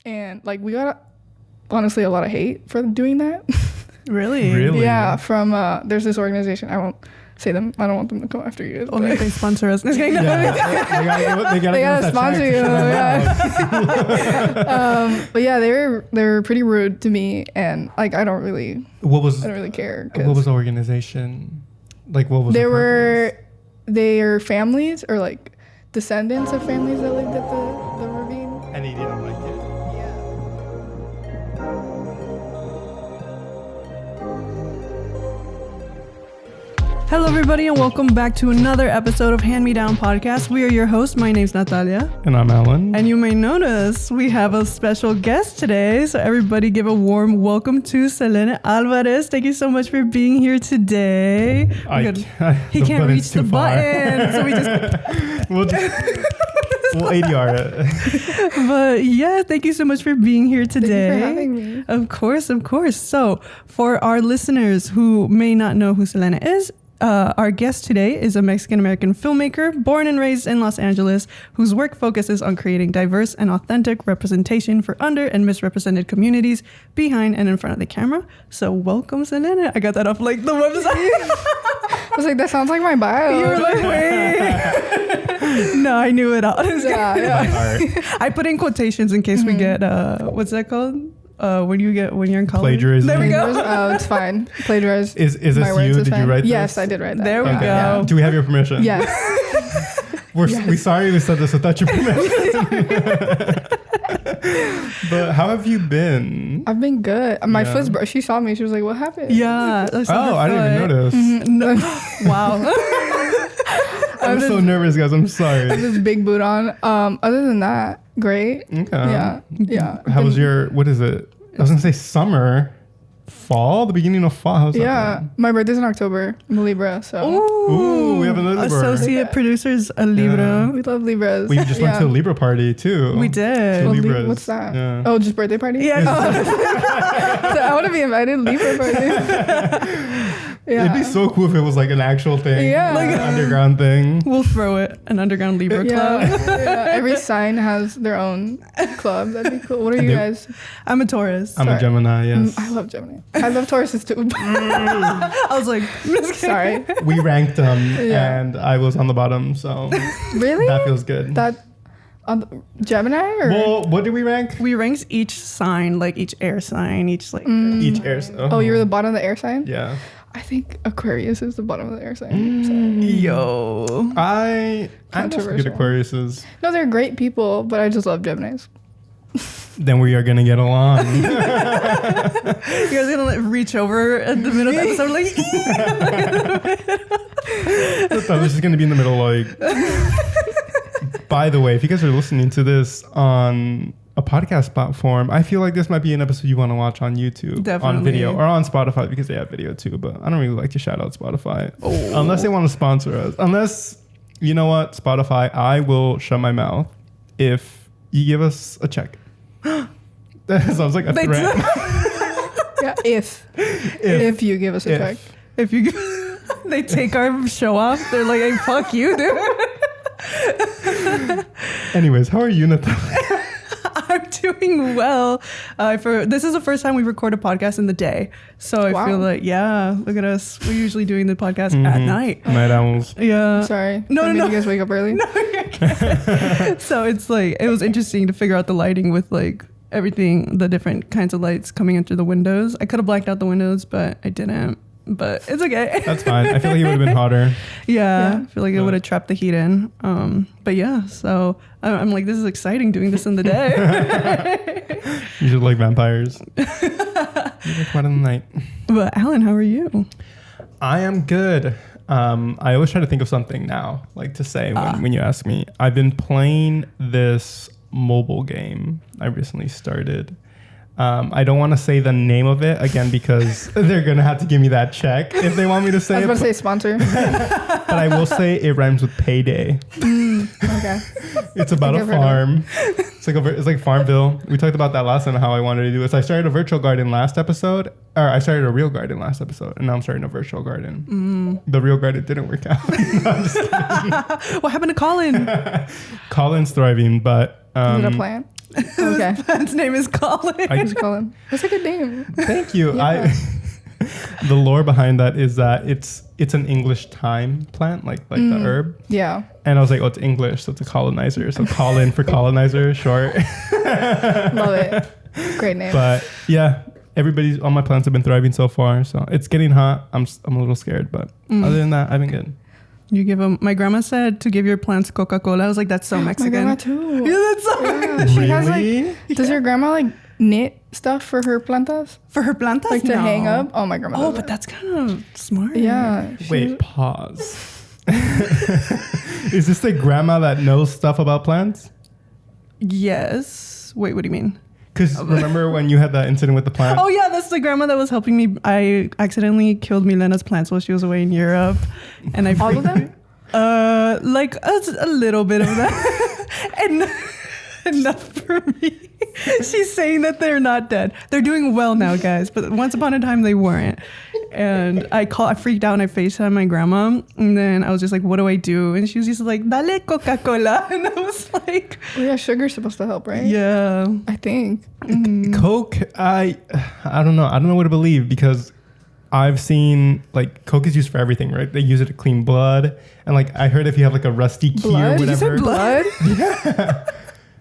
And like we got honestly a lot of hate for doing that. Really? Yeah, from there's this organization. I won't say them. I don't want them to come after you. Only if they sponsor us. They gotta sponsor you. Yeah. But yeah, they were pretty rude to me, and like I don't really care. What was the organization? Like what was their families or like descendants of families that lived at the ravine. And he didn't like it. Hello, everybody, and welcome back to another episode of Hand Me Down Podcast. We are your hosts. My name's Natalia. And I'm Alan. And you may notice we have a special guest today. So everybody give a warm welcome to Selene Alvarez. Thank you so much for being here today. He can't reach the button. So we'll ADR it. But yeah, thank you so much for being here today. Thank you for having me. Of course. So for our listeners who may not know who Selene is, our guest today is a Mexican American filmmaker born and raised in Los Angeles, whose work focuses on creating diverse and authentic representation for under and misrepresented communities behind and in front of the camera. So welcome, Selene. I got that off like the website. I was like, that sounds like my bio. You were like, wait. No, I knew it all. Yeah. I put in quotations in case we get what's that called? When you're in college. Plagiarism. There we go. Oh, it's fine. Plagiarize. Is this you? Did you write this? Yes, I did write that. There we go. Yeah. Do we have your permission? Yes. We're sorry we said this without your permission. But how have you been? I've been good. My foot's broke. She saw me. She was like, "What happened?" Yeah. I didn't even notice. Mm-hmm. No. Wow. I'm so nervous, guys. I'm sorry. I have this big boot on. Other than that, great. Okay. Yeah. How was what is it? I was gonna say summer, fall, the beginning of fall. How's that been? My birthday's in October. I'm a Libra, so. Ooh, we have a Libra. Associate producers, a Libra. We love Libras. We just went to a Libra party too. We did. Two Libras. What's that? Yeah. Oh, just birthday party? Yeah. So I want to be invited Libra party. Yeah. It'd be so cool if it was like an actual thing. Yeah. Like an underground thing. We'll throw it. An underground Libra club. Yeah. Every sign has their own club. That'd be cool. What are you guys? I'm a Taurus. I'm a Gemini, yes. I love Gemini. I love Tauruses too. I was like, sorry. We ranked them and I was on the bottom, so really? that feels good. That on Gemini or? Well, what did we rank? we ranked each sign, like each air sign, each like. Each air. Oh, you were the bottom of the air sign? Yeah. I think Aquarius is the bottom of the air sign. So. Yo. I'm just good Aquariuses. No, they're great people, but I just love Geminis. Then we are gonna get along. You guys gonna like reach over at the middle of the episode, like. I thought this is gonna be in the middle, like. By the way, if you guys are listening to this on a podcast platform, I feel like this might be an episode you want to watch on YouTube. Definitely. On video, or on Spotify because they have video too, but I don't really like to shout out Spotify. Unless they want to sponsor us. Unless, you know what, Spotify, I will shut my mouth if you give us a check. That sounds like a threat. Yeah, if you give us a check. If you, they take our show off. They're like, "Hey, fuck you, dude." Anyways, how are you, Natalia? I'm doing well. This is the first time we record a podcast in the day, so I feel like, look at us. We're usually doing the podcast at night. Night owls. Yeah. Sorry. No. You guys wake up early. No, so it's like it was interesting to figure out the lighting with like everything, the different kinds of lights coming in through the windows. I could have blacked out the windows, but I didn't. But it's okay. That's fine. I feel like it would have been hotter. Yeah, I feel like it would have trapped the heat in. But yeah, so I'm like, this is exciting doing this in the day. You should like vampires. You like one in the night. But Alan, how are you? I am good. I always try to think of something now, like to say when you ask me. I've been playing this mobile game I recently started. I don't want to say the name of it again because they're going to have to give me that check if they want me to say it. I was about to say sponsor. But I will say it rhymes with payday. Okay. It's about a farm. It's like Farmville. We talked about that last time, how I wanted to do it. So I started a virtual garden last episode. Or I started a real garden last episode. And now I'm starting a virtual garden. The real garden didn't work out. No, I'm just kidding. What happened to Colin? Colin's thriving, but... Is it a plant? Okay. This plant's name is Colin. I- Just call him. That's a good name. Thank you. Yeah. The lore behind that is that it's an English thyme plant, like the herb. Yeah. And I was like, oh, it's English, so it's a colonizer. So Colin for colonizer, short. Love it. Great name. But yeah, all my plants have been thriving so far. So it's getting hot. I'm a little scared, but other than that, I've been good. You give them. My grandma said to give your plants Coca-Cola. I was like, that's so Mexican. My grandma too. Yeah, that's so Yeah, she has Really? like. Does your grandma like knit stuff for her plantas? For her plantas, Like to no. hang up? Oh, my grandma. Oh, does but that. that's kind of smart. Yeah. Wait, pause. Is this the grandma that knows stuff about plants? Yes. Wait, what do you mean? Because remember when you had that incident with the plant? Oh yeah, that's the grandma that was helping me. I accidentally killed Milena's plants while she was away in Europe, and I All of them? like a little bit of that, and enough for me. She's saying that they're not dead. They're doing well now, guys. But once upon a time, they weren't. And I freaked out and I FaceTimed my grandma. And then I was just like, what do I do? And she was just like, dale Coca-Cola. And I was like, Well, yeah, sugar's supposed to help, right? yeah. I think. Coke, I don't know. I don't know what to believe because I've seen like Coke is used for everything, right? They use it to clean blood. And like I heard if you have like a rusty key Blood? or Did you say whatever. blood? Yeah.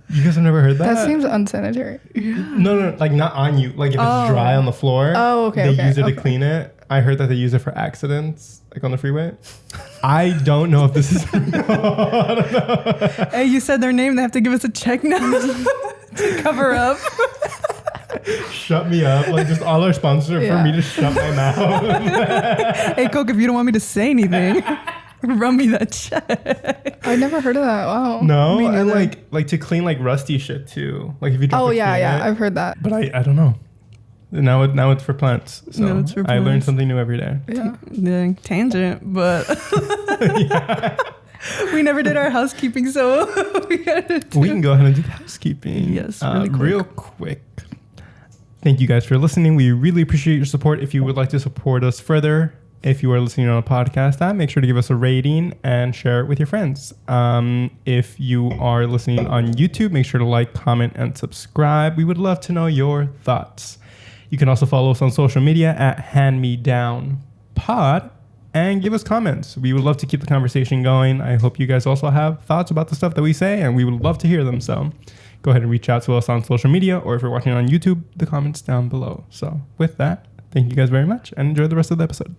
You guys have never heard that? That seems unsanitary. No, like not on you. Like if it's dry on the floor, Oh, okay, they okay, use it to okay. clean it. I heard that they use it for accidents, like on the freeway. I don't know if this is real. I don't know. Hey, you said their name. They have to give us a check now to cover up. Shut me up. Like just all our sponsors are Yeah. for me to shut my mouth. Hey, Coke, if you don't want me to say anything, run me that check. I never heard of that. Wow. No, Me and neither. like to clean like rusty shit too. Like if you drop Oh, a yeah, key in yeah. it. I've heard that. But I don't know. Now it's for plants. So Now it's for I learn plants. something new every day. Yeah. Yeah, tangent, but we never did our housekeeping, so we gotta do. We can go ahead and do the housekeeping. Yes, really quick. Real quick. Thank you guys for listening. We really appreciate your support. If you would like to support us further, if you are listening on a podcast app, make sure to give us a rating and share it with your friends. If you are listening on YouTube, make sure to like, comment, and subscribe. We would love to know your thoughts. You can also follow us on social media at HandMeDownPod and give us comments. We would love to keep the conversation going. I hope you guys also have thoughts about the stuff that we say, and we would love to hear them. So go ahead and reach out to us on social media, or if you're watching on YouTube, the comments down below. So with that, thank you guys very much and enjoy the rest of the episode.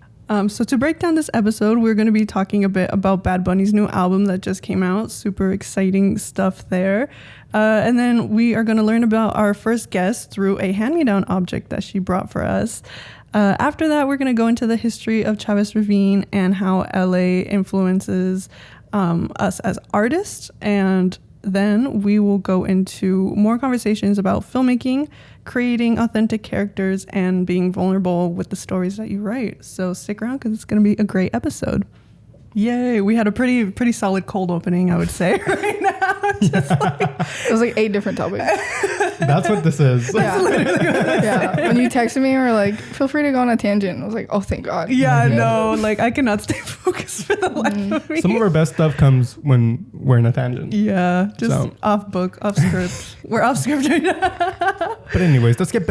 So to break down this episode, we're going to be talking a bit about Bad Bunny's new album that just came out. Super exciting stuff there. And then we are going to learn about our first guest through a hand-me-down object that she brought for us. After that, we're going to go into the history of Chavez Ravine and how LA influences us as artists. And then we will go into more conversations about filmmaking, creating authentic characters, and being vulnerable with the stories that you write. So stick around because it's going to be a great episode. Yay, we had a pretty solid cold opening, I would say, right now. Just like, It was like 8 different topics. That's what this is. Yeah. Yeah. When you texted me, you were like, feel free to go on a tangent. I was like, oh, thank God. yeah, no, like I cannot stay focused for the life of me. Some of our best stuff comes when we're in a tangent. Yeah, just So- off book, off script. We're off script right now. But anyways, let's get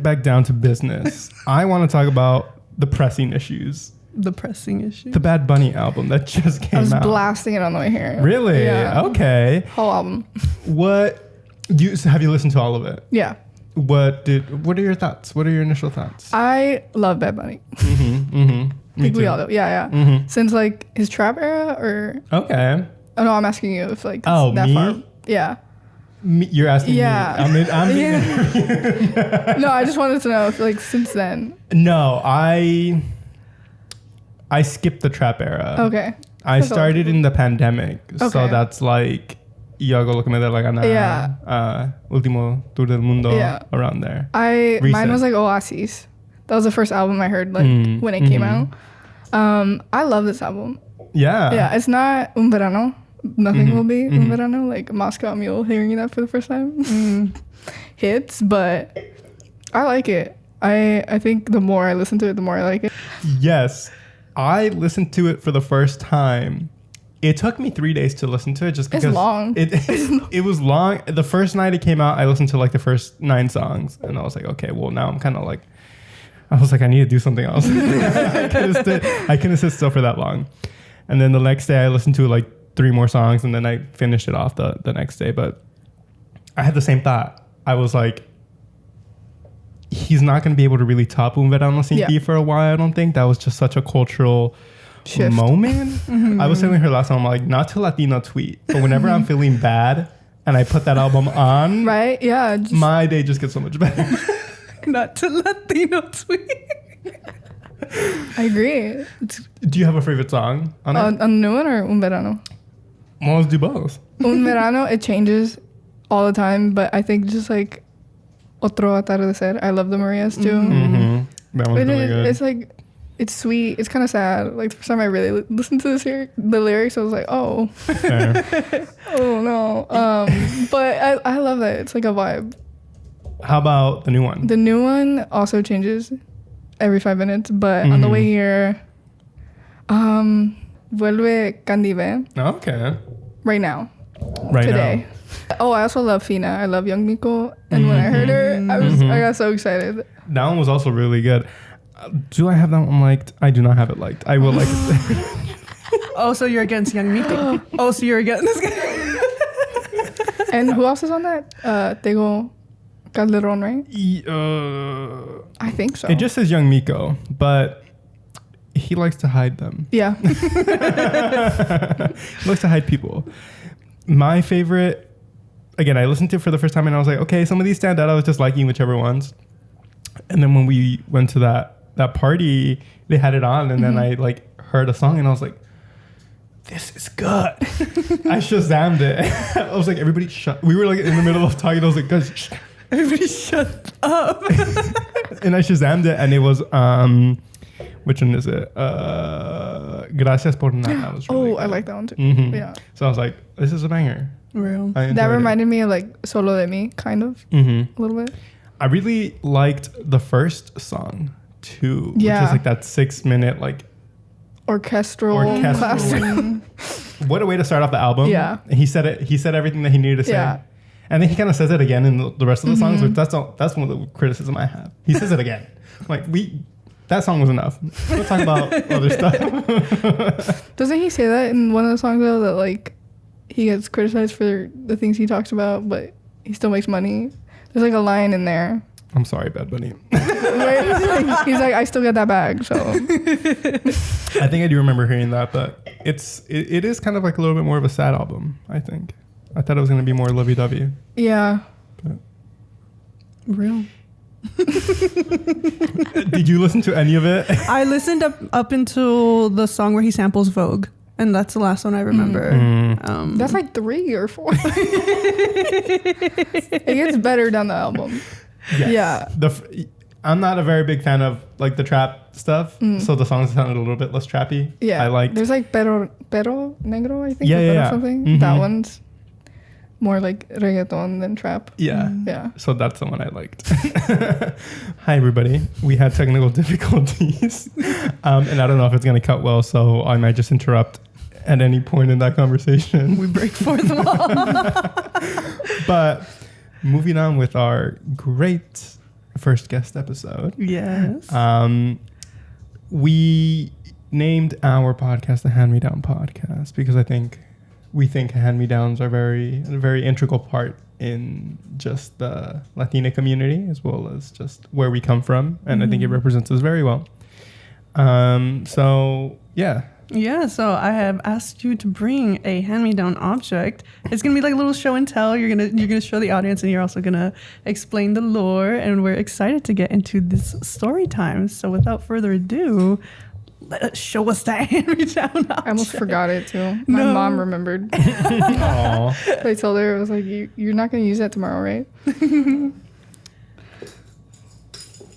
back down to business. I want to talk about the pressing issues. The pressing issue. The Bad Bunny album that just I came was out. blasting it on the way here. Really? Yeah. Okay. Whole album. Have you listened to all of it? Yeah. What are your thoughts? What are your initial thoughts? I love Bad Bunny. Me I think we too. all do. Yeah, yeah. Mhm. Since like his trap era or... Okay. Oh, no, I'm asking you if like Oh, it's that me? far. Yeah. You're asking Yeah. me. I'm Yeah. No, I just wanted to know if like since then. No, I skipped the trap era. Okay. I started in the pandemic. So Okay. that's like Y hago lo que me dé la gana. Yeah. Último tour del mundo. Yeah. Around there. Mine Recent. was like Oasis. That was the first album I heard like Mm, when it came mhm. out. I love this album. Yeah. Yeah, it's not Un Verano. Nothing Mhm, will be Un mhm. Verano. Like Moscow Mule, hearing that for the first time. Hits, but I like it. I think the more I listen to it, the more I like it. Yes. I listened to it for the first time It took me 3 days to listen to it just because it's long. It was long. The first night it came out, I listened to like the first 9 songs, and I was like, okay, well now I'm kind of like, I was like, I need to do something else. I couldn't sit still for that long. And then the next day I listened to like 3 more songs, and then I finished it off the next day. But I had the same thought. I was like, he's not going to be able to really top Un Verano Sin Ti for a while, I don't think. That was just such a cultural shift moment. I was telling her last time, I'm like, not to Latino tweet, but whenever I'm feeling bad and I put that album on, right? Yeah. My day just gets so much better. Not to Latino tweet. I agree. Do you have a favorite song on it? A new one or Un Verano? Well, let's do both. Un Verano, it changes all the time, but I think just like Otro Atardecer, I love the Marias too. Mm-hmm. That one's really good. It's like, it's sweet. It's kind of sad. Like the first time I really listened to the lyrics, I was like, oh, oh no. But I love that. It's like a vibe. How about the new one? The new one also changes every 5 minutes, but on the way here, Vuelve Candive. Okay. Right now. Right today. Now. Oh, I also love Fina. I love Young Miko. And when I heard her, I got so excited. That one was also really good. Do I have that one liked? I do not have it liked. I will like it. Oh, so you're against Young Miko. Oh, so you're against this guy. And who else is on that? Tego Calderon, right? I think so. It just says Young Miko, but he likes to hide them. Yeah. He likes to hide people. My favorite, again, I listened to it for the first time and I was like, okay, some of these stand out. I was just liking whichever ones. And then when we went to that party, they had it on, and then I like heard a song and I was like, this is good. I Shazammed it. I was like, everybody shut. We were like in the middle of talking. I was like, guys, shh. Everybody shut up. And I Shazammed it, and it was, which one is it? Gracias por nada. Was really good. I like that one too. Mm-hmm. Yeah. So I was like, this is a banger. Real. That reminded me of like Solo de Mi, kind of, a little bit. I really liked the first song too, which is like that 6-minute like orchestral. What a way to start off the album. Yeah, he said it. He said everything that he needed to say, and then he kind of says it again in the rest of the songs. Which that's one of the criticism I have. He says it again. Like that song was enough. We'll talk about other stuff. Doesn't he say that in one of the songs though, that like he gets criticized for the things he talks about, but he still makes money? There's like a line in there. I'm sorry, Bad Bunny. He's like, I still get that bag. So I think I do remember hearing that, but it is kind of like a little bit more of a sad album, I think. I thought it was going to be more lovey-dovey. Yeah. But. Real. Did you listen to any of it? I listened up until the song where he samples Vogue. And that's the last one I remember. That's like 3 or 4. It gets better down the album. Yes. Yeah. I'm not a very big fan of like the trap stuff, so the songs sounded a little bit less trappy. Yeah. I liked. There's like Pero Negro, I think. Yeah. Something. That one's more like reggaeton than trap. Yeah. Yeah. So that's the one I liked. Hi, everybody. We had technical difficulties. And I don't know if it's going to cut well, so I might just interrupt at any point in that conversation. We break fourth wall. But moving on with our great first guest episode. Yes. We named our podcast the Hand Me Down Podcast because we think hand-me-downs are a very integral part in just the Latina community as well as just where we come from. And I think it represents us very well. So, yeah. Yeah, so I have asked you to bring a hand-me-down object. It's going to be like a little show and tell. You're gonna show the audience, and you're also going to explain the lore. And we're excited to get into this story time. So without further ado, show us that hand-me-down object. I almost forgot it too. My mom remembered. I told her, I was like, you're not going to use that tomorrow, right?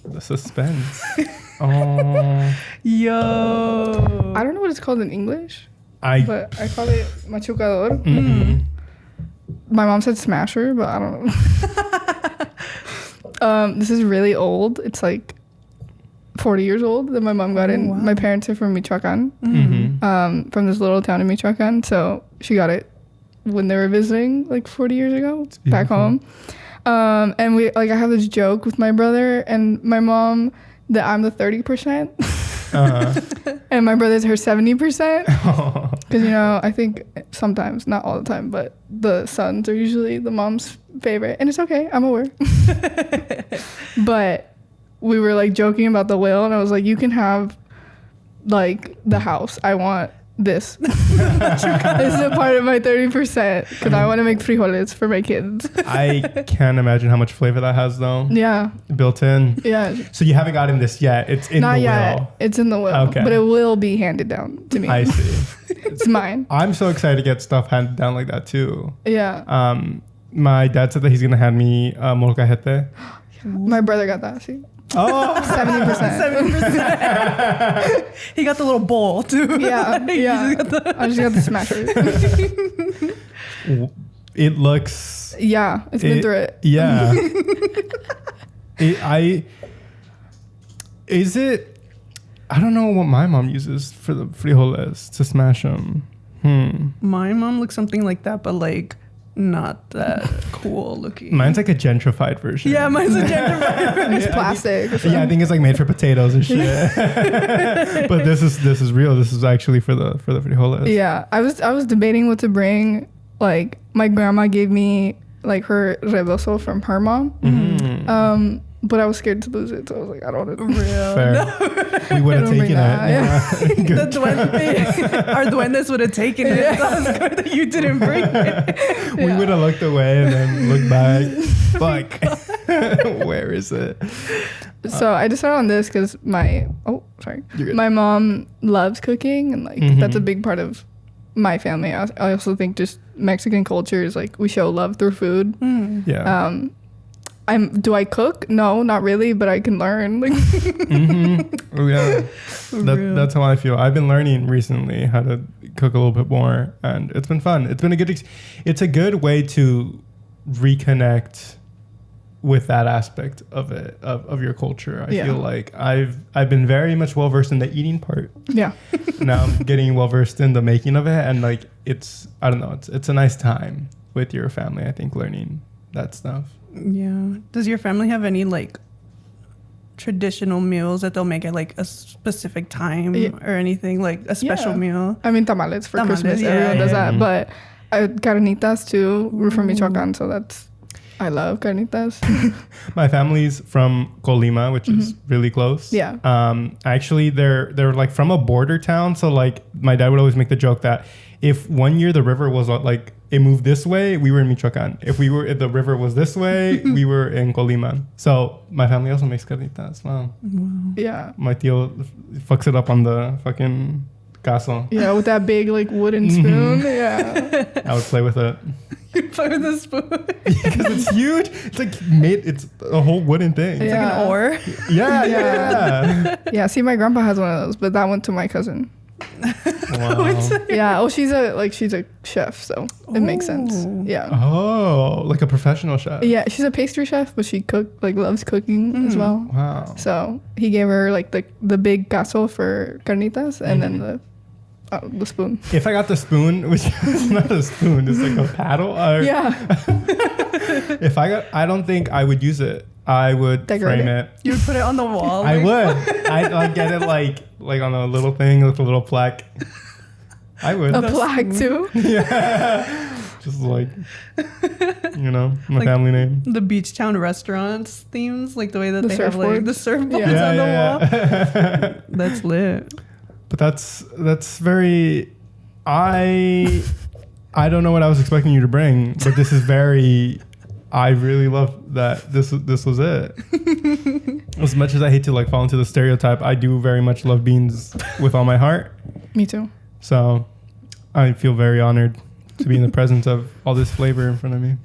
The suspense. Oh. Yo. I don't know what it's called in English, but I call it machucador. My mom said smasher, but I don't know. This is really old. It's like 40 years old that my mom got in. Wow. My parents are from Michoacan. from this little town in Michoacan. So she got it when they were visiting like 40 years ago back home. And we I have this joke with my brother and my mom that I'm the 30%. And my brother's her 70%. Because, I think sometimes, not all the time, but the sons are usually the mom's favorite. And it's okay. I'm aware. But we were like joking about the will. And I was like, you can have like the house. I want this. This is a part of my 30% because I want to make frijoles for my kids. I can't imagine how much flavor that has though. Yeah. Built in. Yeah. So you haven't gotten this yet. It's in Not the yet. will. It's in the will. Okay. But it will be handed down to me. I see. It's mine. I'm so excited to get stuff handed down like that too. Yeah. My dad said that he's gonna hand me molcajete. My brother got that. See? Oh, 70%. 70%. He got the little bowl too. Yeah. Yeah. I just got the smasher. it looks. Yeah. It's been through it. Yeah. I don't know what my mom uses for the frijoles to smash them. My mom looks something like that, but like not that cool looking. Mine's like a gentrified version. Yeah, mine's a gentrified version. It's plastic. Yeah, I think it's like made for potatoes and shit. But this is real. This is actually for the frijoles. Yeah, I was debating what to bring. Like my grandma gave me like her rebozo from her mom. But I was scared to lose it, so I was like, I don't want to. Real. Fair. No. We would have taken it. Yeah. Our duendes would have taken it. That was good that you didn't bring it. We would have looked away and then looked back. Fuck. Where is it? So I decided on this because my mom loves cooking, and like that's a big part of my family. I also think just Mexican culture is like we show love through food. Yeah. Do I cook? No, not really, but I can learn. Oh yeah. That's how I feel. I've been learning recently how to cook a little bit more, and it's been fun. It's been it's a good way to reconnect with that aspect of it, of your culture. I feel like I've been very much well versed in the eating part. Yeah. Now I'm getting well versed in the making of it, and like it's a nice time with your family, I think, learning that stuff. Yeah. Does your family have any like traditional meals that they'll make at like a specific time or anything, like a special meal? I mean, tamales for Christmas. Everyone does that. But carnitas too. We're from Michoacan, so I love carnitas. My family's from Colima, which is really close. Yeah. Actually, they're like from a border town, so like my dad would always make the joke that if one year the river was like it moved this way, we were in Michoacan. If the river was this way, we were in Colima. So my family also makes carnitas. Wow. Yeah. My tío fucks it up on the fucking caso. Yeah, with that big like wooden spoon. Yeah. I would play with it. You play with a spoon? Because it's huge. It's like it's a whole wooden thing. It's like an oar. Yeah. Yeah. See, my grandpa has one of those, but that went to my cousin. Wow. Yeah. Oh, she's a chef, so it makes sense. Yeah. Oh, like a professional chef. Yeah, she's a pastry chef, but she loves cooking as well. Wow. So he gave her like the big caso for carnitas, and then the spoon. If I got the spoon, which is not a spoon, it's like a paddle. Yeah. I don't think I would use it. I would frame it. You would put it on the wall? I would. I'd like get it like on a little thing with a little plaque. I would. A plaque too? Yeah. Just like, my like family name. The beach town restaurants themes, like the way that they have like the surfboards on the wall. That's lit. But that's very. I don't know what I was expecting you to bring, but this is very. I really love that this was it. As much as I hate to like fall into the stereotype, I do very much love beans with all my heart. Me too. So I feel very honored to be in the presence of all this flavor in front of me.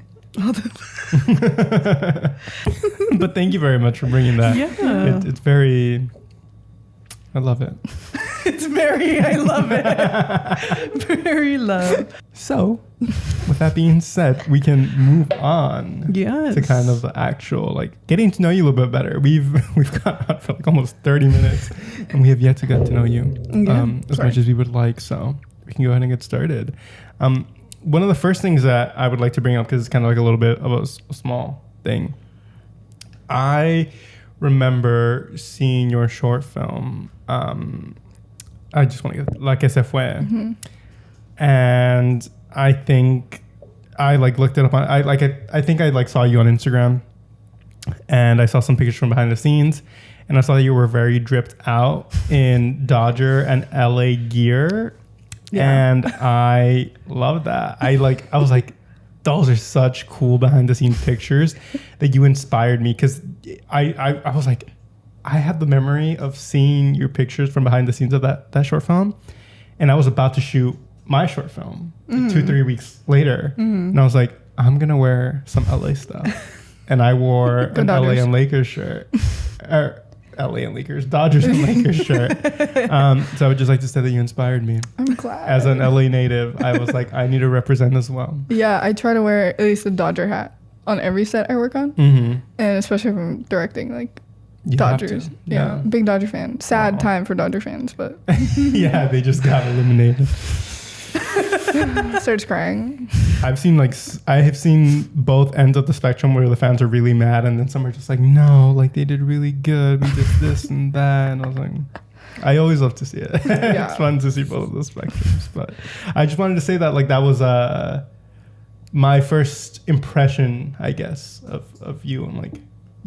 But thank you very much for bringing that. Yeah. It's very. I love it. It's Very, I love it. Very love. So, with that being said, we can move on Yes. to kind of the actual, like, getting to know you a little bit better. We've gone on for like almost 30 minutes, and we have yet to get to know you as much as we would like. So we can go ahead and get started. One of the first things that I would like to bring up, because it's kind of like a little bit of a small thing. I remember seeing your short film. I just want to get La Que Se Fue. And I think I like looked it up on, I think I like saw you on Instagram, and I saw some pictures from behind the scenes, and I saw that you were very dripped out in Dodger and LA gear. Yeah. And I love that. I was like, those are such cool behind the scenes pictures that you inspired me, because I was like, I have the memory of seeing your pictures from behind the scenes of that short film, and I was about to shoot my short film like 2-3 weeks later, and I was like, I'm gonna wear some LA stuff, and I wore an LA and Lakers shirt, or LA and Lakers, Dodgers and Lakers shirt. So I would just like to say that you inspired me. I'm glad. As an LA native, I was like, I need to represent as well. Yeah, I try to wear at least a Dodger hat on every set I work on, and especially if I'm directing, like you Dodgers. Yeah, big Dodger fan. Sad time for Dodger fans, but yeah, they just got eliminated. Starts crying. I have seen both ends of the spectrum where the fans are really mad, and then some are just like, no, like they did really good. We did this and that, and I was like, I always love to see it. Yeah. It's fun to see both of those spectrums. But I just wanted to say that like that was my first impression, I guess, of you, and like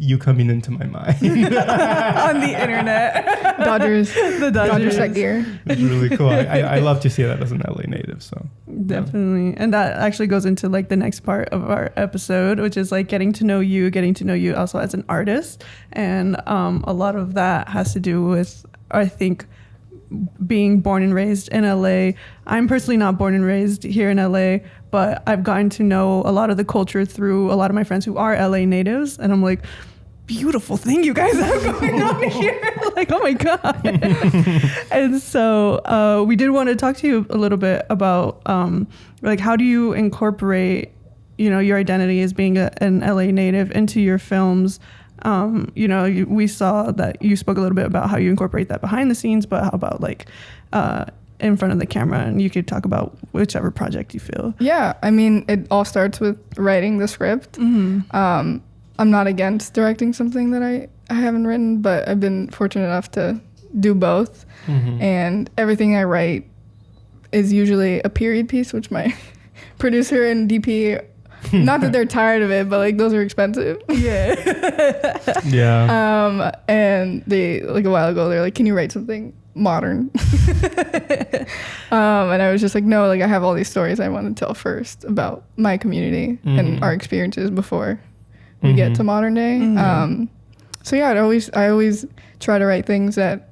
you coming into my mind On the internet. Dodgers. The Dodgers set gear. It's really cool. I love to see that as an LA native. So definitely. And that actually goes into like the next part of our episode, which is like getting to know you also as an artist. And a lot of that has to do with, I think, being born and raised in LA. I'm personally not born and raised here in LA, but I've gotten to know a lot of the culture through a lot of my friends who are LA natives. And I'm like, beautiful thing you guys have going on here. Like, oh my God. And so we did want to talk to you a little bit about like, how do you incorporate, your identity as being an LA native into your films? We saw that you spoke a little bit about how you incorporate that behind the scenes, but how about like in front of the camera? And you could talk about whichever project you feel. Yeah, I mean, it all starts with writing the script. I'm not against directing something that I haven't written, but I've been fortunate enough to do both. And everything I write is usually a period piece, which my producer and DP, not that they're tired of it, but like those are expensive. Yeah. Yeah. And they, like a while ago, they're like, can you write something modern? And I was just like, no, like I have all these stories I want to tell first about my community and our experiences before we get to modern day. So yeah, I always try to write things that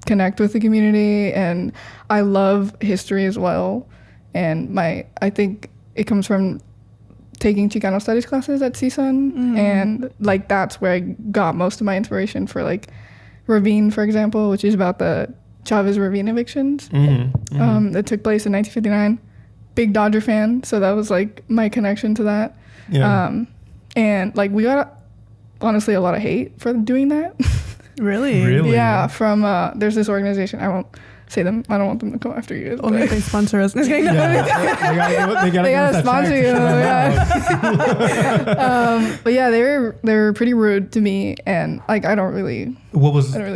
connect with the community, and I love history as well. And I think it comes from taking Chicano studies classes at CSUN, and like that's where I got most of my inspiration for like Ravine, for example, which is about the Chavez Ravine evictions that took place in 1959. Big Dodger fan, so that was like my connection to that. Yeah. And like we got honestly a lot of hate for doing that. Really? Yeah, from there's this organization, I won't say them, I don't want them to come after you. Only if they sponsor us. They gotta sponsor you. Yeah. But yeah, they were pretty rude to me, and like I don't really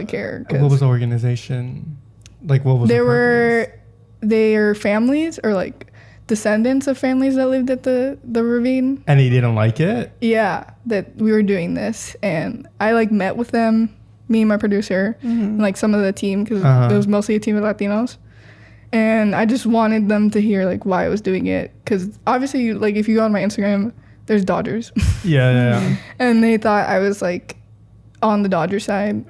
care. What was the organization? Like what was their families, or like descendants of families that lived at the ravine, and they didn't like it. Yeah, that we were doing this, and I like met with them, me and my producer, and like some of the team, because it was mostly a team of Latinos, and I just wanted them to hear like why I was doing it, because obviously like if you go on my Instagram, there's Dodgers. Yeah. And they thought I was like on the Dodger side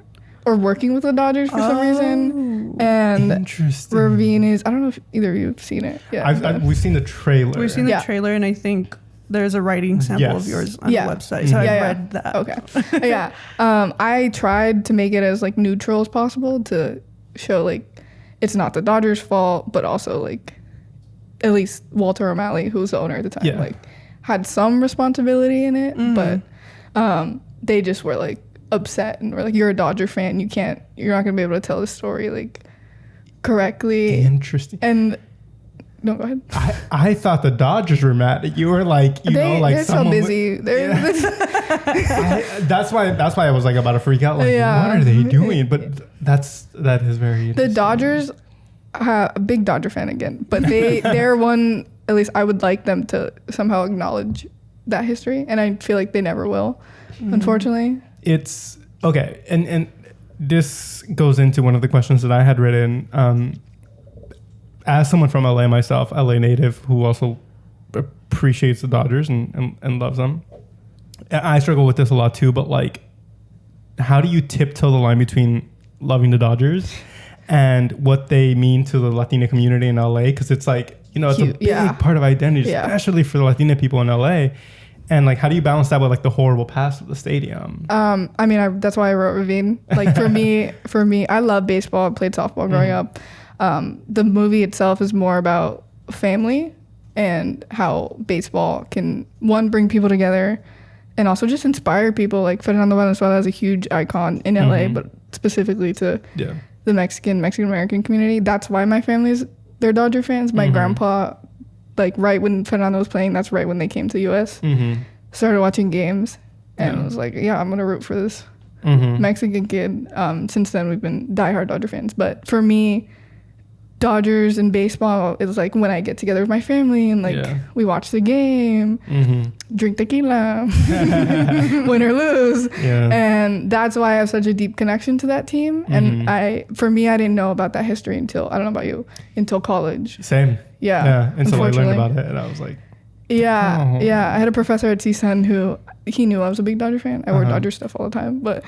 or working with the Dodgers for some reason. And Ravine is, I don't know if either of you have seen it. Yeah, we've seen the trailer. We've seen the trailer, and I think there's a writing sample of yours on the website. So I've read that. Okay. I tried to make it as like neutral as possible to show like it's not the Dodgers' fault, but also like at least Walter O'Malley, who was the owner at the time, like had some responsibility in it, but they just were like upset and were like, you're a Dodger fan, you're not gonna be able to tell the story like correctly. Interesting. And no, go ahead. I thought the Dodgers were mad at you. Were like, they're so busy. That's why I was like about to freak out. Like, what are they doing? But that is very interesting. The Dodgers, a big Dodger fan again, but they're one. At least I would like them to somehow acknowledge that history, and I feel like they never will, unfortunately. It's okay, and this goes into one of the questions that I had written. As someone from LA myself, LA native, who also appreciates the Dodgers and loves them, I struggle with this a lot too. But like, how do you tiptoe the line between loving the Dodgers and what they mean to the Latina community in LA? Because it's like, it's a big part of identity, especially for the Latina people in LA. And like, how do you balance that with like the horrible past of the stadium? I mean, that's why I wrote Ravine. Like for me, I love baseball. I played softball growing up. The movie itself is more about family and how baseball can, one, bring people together and also just inspire people. Like Fernando Valenzuela is a huge icon in LA, but specifically to the Mexican American community. That's why my family's, they're Dodger fans. My grandpa, like right when Fernando was playing, that's right when they came to the US. Started watching games and was like, I'm going to root for this Mexican kid. Since then, we've been diehard Dodger fans. But for me, Dodgers and baseball is like when I get together with my family and like we watch the game, drink tequila, win or lose. And that's why I have such a deep connection to that team. And I didn't know about that history until, I don't know about you, until college. Same. Until I learned about it and I was like, I had a professor at CSUN who, he knew I was a big Dodger fan. I wore Dodger stuff all the time, but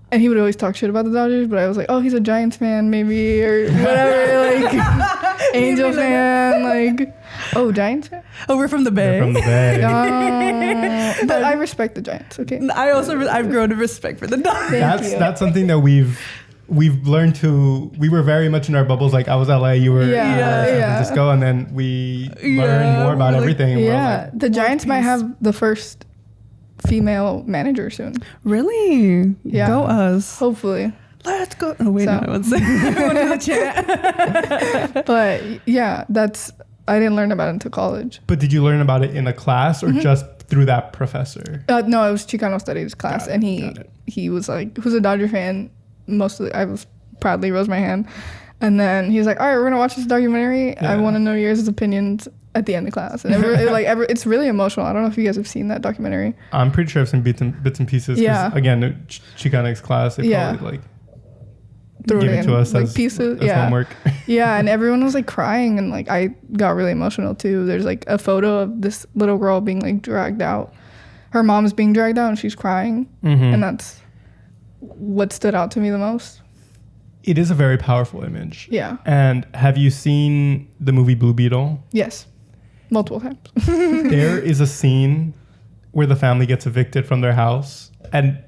and he would always talk shit about the Dodgers, but I was like, oh, he's a Giants fan, maybe, or whatever, like, Angel fan, like, oh, Giants fan? Oh, we're from the Bay. They're from the Bay. But I respect the Giants, okay? I've grown to respect for the Dodgers. That's something that we've learned to, we were very much in our bubbles, like I was LA, you were San Francisco, and then we learned more about everything. Yeah, the Giants might have the first female manager soon. Really? Yeah. Go us. Hopefully. Let's go. Oh, wait, no, I won't say. Everyone in the chat. But yeah, I didn't learn about it until college. But did you learn about it in a class or just through that professor? No, it was Chicano Studies class. And he was like, who's a Dodger fan? I was proudly rose my hand. And then he was like, all right, we're going to watch this documentary. Yeah. I want to know your guys' opinions at the end of class. And it's really emotional. I don't know if you guys have seen that documentary. I'm pretty sure I've seen bits and pieces. Yeah. Again, Chicanics class, they probably give it to us as pieces. As homework. Yeah, and everyone was like crying and like I got really emotional too. There's like a photo of this little girl being like dragged out. Her mom's being dragged out and she's crying. And that's what stood out to me the most. It is a very powerful image. Yeah. And have you seen the movie Blue Beetle? Yes. Multiple times. There is a scene where the family gets evicted from their house. And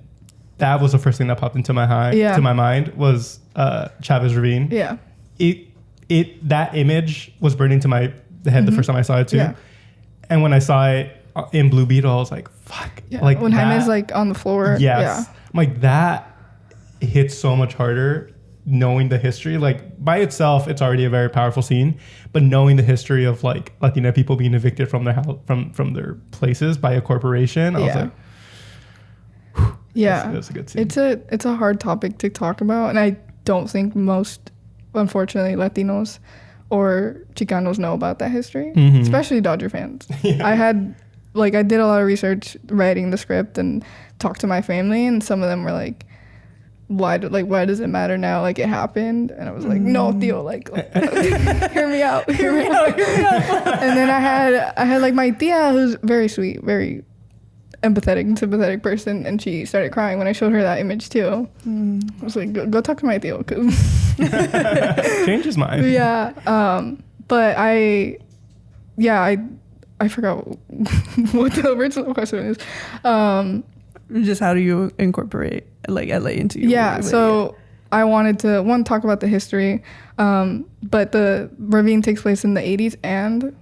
that was the first thing that popped into my mind was Chavez Ravine. Yeah. That image was burned into my head the first time I saw it too. Yeah. And when I saw it in Blue Beetle, I was like, fuck. Yeah. Like when Jaime's like on the floor. Yes. Yeah. I'm like, that hits so much harder. Knowing the history, like by itself, it's already a very powerful scene, but knowing the history of like Latina people being evicted from their house, from their places by a corporation, I was like, that's a good scene. It's a hard topic to talk about, and I don't think most, unfortunately, Latinos or Chicanos know about that history, especially Dodger fans. Yeah. I did a lot of research writing the script and talked to my family, and some of them were like, why does it matter now? Like it happened. And I was like, no, Theo, like hear me out. And then I had like my tia, who's very sweet, very empathetic and sympathetic person, and she started crying when I showed her that image too. I was like, go talk to my Theo, cause change his mind. Yeah. But I forgot what the original question is. Just how do you incorporate like LA into your movie? So I wanted to talk about the history, but the ravine takes place in the 80s and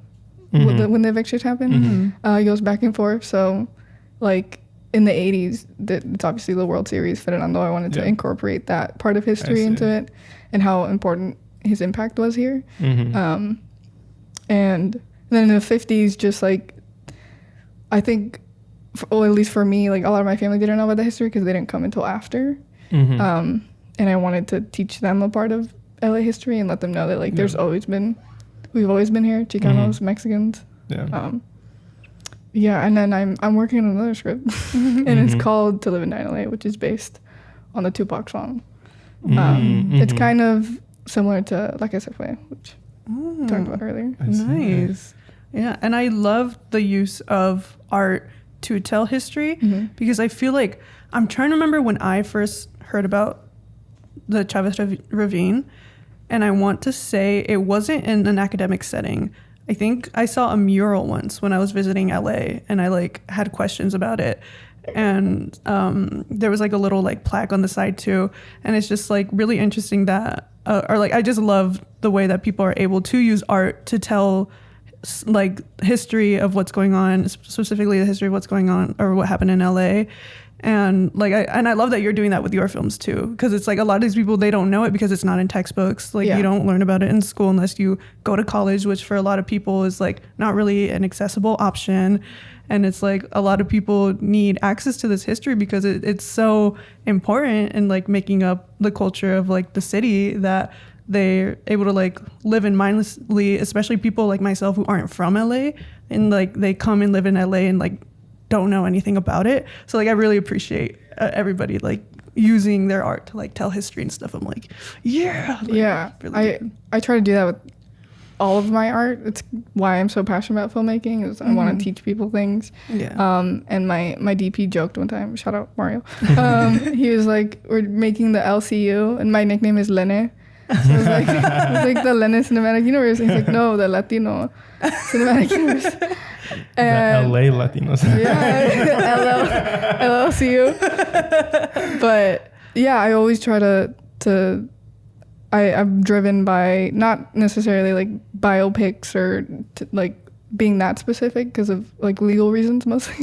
when the evictions happened. It goes back and forth. So like in the 80s, it's obviously the World Series, Fernando. I wanted to incorporate that part of history into it and how important his impact was here. And then in the 50s, just like, I think, at least for me, like a lot of my family didn't know about the history because they didn't come until after. And I wanted to teach them a part of LA history and let them know that like we've always been here, Chicanos, Mexicans. And then I'm working on another script and it's called To Live and Die in LA, which is based on the Tupac song. It's kind of similar to La Casa Fue, which we talked about earlier. Nice. Yeah, and I love the use of art to tell history because I feel like I'm trying to remember when I first heard about the Chavez Ravine, and I want to say it wasn't in an academic setting. I think I saw a mural once when I was visiting LA, and I like had questions about it, and there was like a little like plaque on the side too, and it's just like really interesting that or like I just love the way that people are able to use art to tell like history of what's going on, specifically the history of what's going on or what happened in LA. And like I love that you're doing that with your films too, because it's like a lot of these people, they don't know it because it's not in textbooks. Like you don't learn about it in school unless you go to college, which for a lot of people is like not really an accessible option. And it's like a lot of people need access to this history because it's so important in like making up the culture of like the city that they're able to like live in mindlessly, especially people like myself who aren't from LA and like they come and live in LA and like don't know anything about it. So like I really appreciate everybody like using their art to like tell history and stuff. I'm like, really I try to do that with all of my art. It's why I'm so passionate about filmmaking is I want to teach people things. And my DP joked one time, shout out Mario. He was like, we're making the LCU and my nickname is Lene. So it was like the Lene Cinematic Universe. And he's like, no, the Latino Cinematic Universe. And the LA Latinos. LLCU. But yeah, I always try to I'm driven by not necessarily like biopics or like being that specific because of like legal reasons mostly.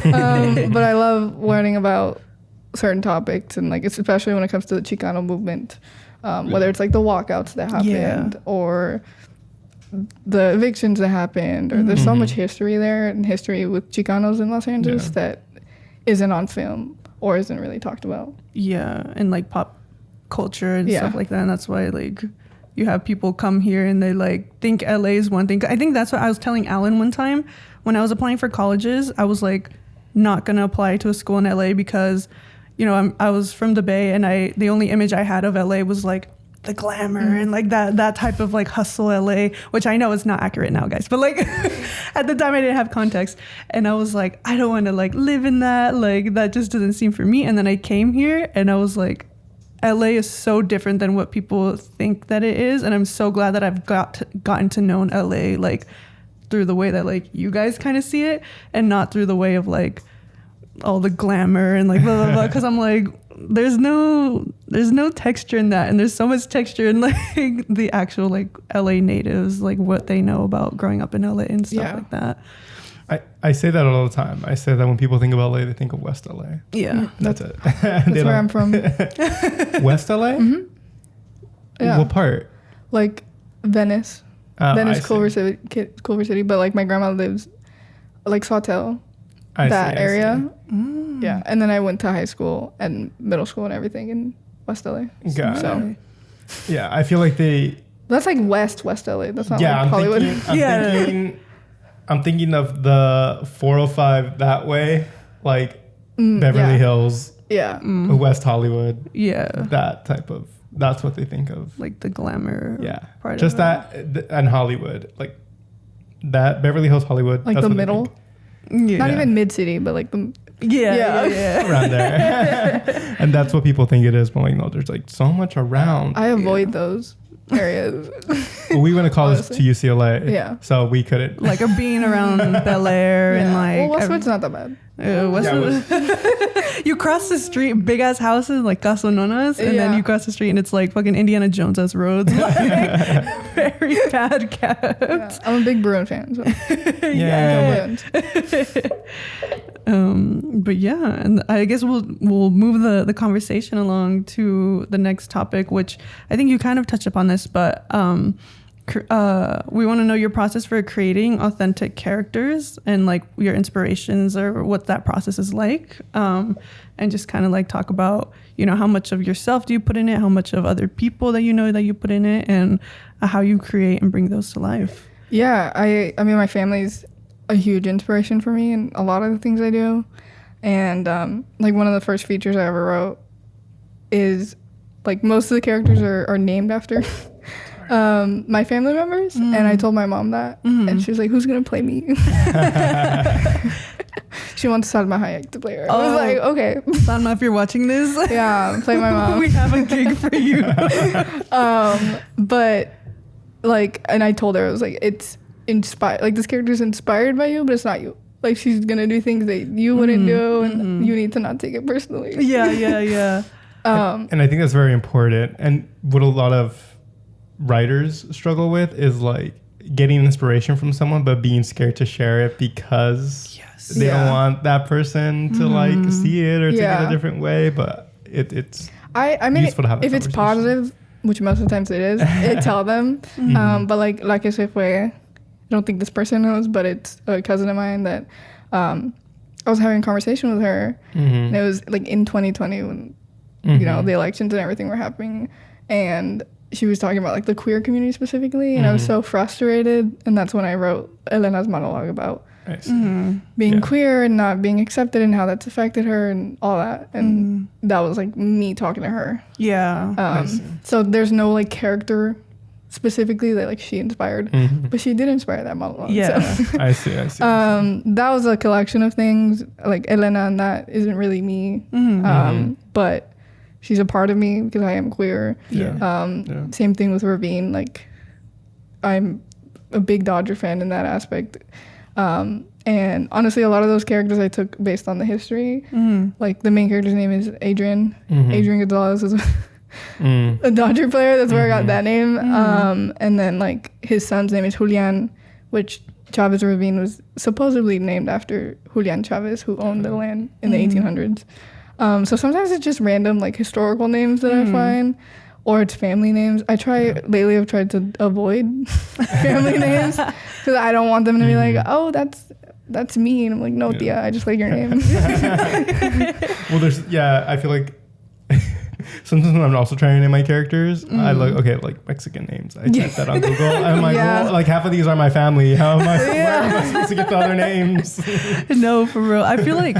But I love learning about certain topics and like especially when it comes to the Chicano movement, whether it's like the walkouts that happened or the evictions that happened, or there's so much history there and history with Chicanos in Los Angeles that isn't on film or isn't really talked about. And like pop culture and stuff like that. And that's why like you have people come here and they like think LA is one thing. I think that's what I was telling Alan one time when I was applying for colleges. I was like not gonna apply to a school in LA because I was from the Bay and the only image I had of LA was like the glamour and like that type of like hustle LA, which I know is not accurate now, guys, but like at the time I didn't have context, and I was like, I don't want to like live in that, like that just doesn't seem for me. And then I came here and I was like, LA is so different than what people think that it is, and I'm so glad that I've gotten to know LA like through the way that like you guys kind of see it, and not through the way of like all the glamour and like blah blah blah. Because I'm like, there's no texture in that, and there's so much texture in like the actual like LA natives, like what they know about growing up in LA and stuff like that. I say that all the time. I say that when people think of LA, they think of West LA. That's it. That's where I'm from. West LA? Yeah. What part? Like Venice. Venice, Culver City, but like my grandma lives like Sawtell, that area. Yeah, and then I went to high school and middle school and everything in West LA. Yeah, I feel like that's like West LA. That's not like Hollywood. I'm thinking of the 405 that way, like Beverly Hills, West Hollywood, that's what they think of, like the glamour. Part just of that and Hollywood, like that Beverly Hills, Hollywood, like the middle. Not even mid city, but like the around there. And that's what people think it is, but like no, there's like so much around. I avoid those areas. Well, we went to college to UCLA. Yeah. So we couldn't. Like a being around Bel Air and like. Well, Westwood's not that bad. You cross the street, big ass houses like casononas, and then you cross the street and it's like fucking Indiana Jones ass roads, like very bad kept. Yeah. I'm a big Bruin fan. So. Yeah. But yeah, and I guess we'll move the conversation along to the next topic, which I think you kind of touched upon this, but we want to know your process for creating authentic characters and like your inspirations or what that process is like, and just kind of like talk about, you know, how much of yourself do you put in it, how much of other people that you know that you put in it, and how you create and bring those to life. Yeah, I mean, my family's a huge inspiration for me in a lot of the things I do, and like one of the first features I ever wrote is like most of the characters are named after my family members, and I told my mom that, and she was like, "Who's gonna play me?" She wants Salma Hayek to play her. I was like, "Okay, Salma, if you're watching this, yeah, play my mom. We have a gig for you." But like, and I told her, I was like, "It's inspired. Like this character's inspired by you, but it's not you. Like she's gonna do things that you wouldn't do, and you need to not take it personally." Yeah. And I think that's very important. And what a lot of writers struggle with is like getting inspiration from someone but being scared to share it because they don't want that person to like see it or take it a different way. But it's I mean, useful to have that if it's positive, which most of the times it is, tell them. But like I said, I don't think this person knows, but it's a cousin of mine that I was having a conversation with her, and it was like in 2020 when you know the elections and everything were happening, and she was talking about like the queer community specifically, and I was so frustrated, and that's when I wrote Elena's monologue about being queer and not being accepted and how that's affected her and all that, and that was like me talking to her. So there's no like character specifically that like she inspired, but she did inspire that monologue. So. I see. That was a collection of things like Elena, and that isn't really me, but she's a part of me because I am queer. Same thing with Ravine. Like, I'm a big Dodger fan in that aspect. And honestly, a lot of those characters I took based on the history. Like, the main character's name is Adrian. Adrian Gonzalez is a Dodger player. That's where I got that name. And then, like, his son's name is Julian, which Chavez Ravine was supposedly named after Julian Chavez, who owned the land in the 1800s. So sometimes it's just random like historical names that I find, or it's family names. I've tried to avoid family names because I don't want them to be like, oh, that's me. And I'm like, no, Tia, I just like your name. Well, I feel like sometimes when I'm also trying to name my characters, I like Mexican names. I type that on Google. I'm like, well, like half of these are my family. How am I? Where am I supposed to get the other names? No, for real. I feel like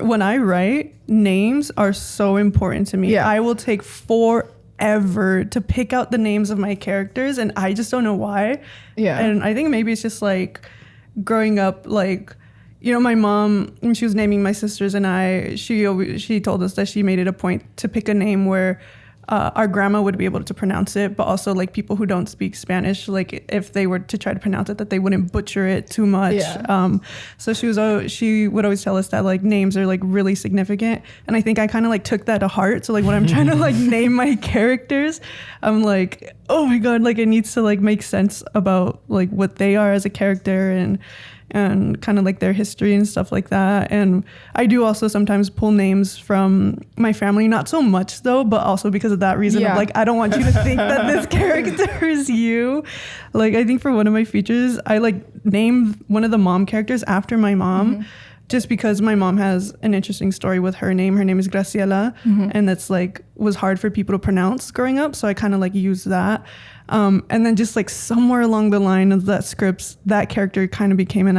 when I write, names are so important to me. I will take forever to pick out the names of my characters, and I just don't know why. And I think maybe it's just like growing up, like, you know, my mom, when she was naming my sisters and I, she told us that she made it a point to pick a name where our grandma would be able to pronounce it, but also like people who don't speak Spanish, like if they were to try to pronounce it, that they wouldn't butcher it too much. So she would always tell us that like names are like really significant, and I think I kind of like took that to heart. So like when I'm trying to like name my characters, I'm like, oh my god, like it needs to like make sense about like what they are as a character and kind of like their history and stuff like that. And I do also sometimes pull names from my family, not so much though, but also because of that reason of like, I don't want you to think that this character is you. Like, I think for one of my features, I like named one of the mom characters after my mom, just because my mom has an interesting story with her name. Her name is Graciela, and that's like, was hard for people to pronounce growing up. So I kind of like used that. And then just like somewhere along the line of that scripts, that character kind of became an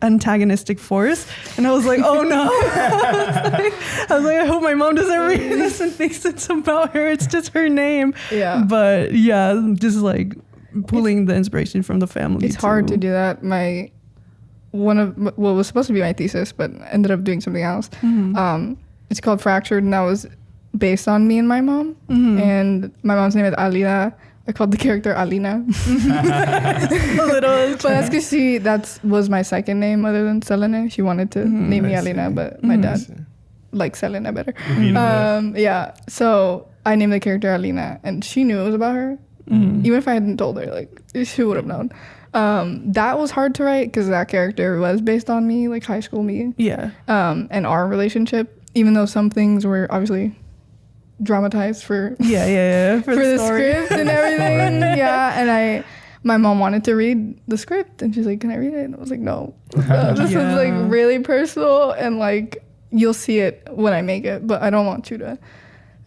antagonistic force. And I was like, oh no. I was like, I hope my mom doesn't read this and thinks it's about her. It's just her name. But just like pulling the inspiration from the family. It's hard to do that. One of what was supposed to be my thesis, but ended up doing something else. It's called Fractured, and that was based on me and my mom. And my mom's name is Alida I called the character Alina. But that's because that was my second name other than Selene. She wanted to name me Alina, but my dad likes Selena better. Yeah. So I named the character Alina, and she knew it was about her. Even if I hadn't told her, like, she would have known. That was hard to write because that character was based on me, like high school me. Yeah. And our relationship, even though some things were obviously dramatized for for the script and everything. And my mom wanted to read the script, and she's like, "Can I read it?" And I was like, "No, this is like really personal, and like you'll see it when I make it, but I don't want you to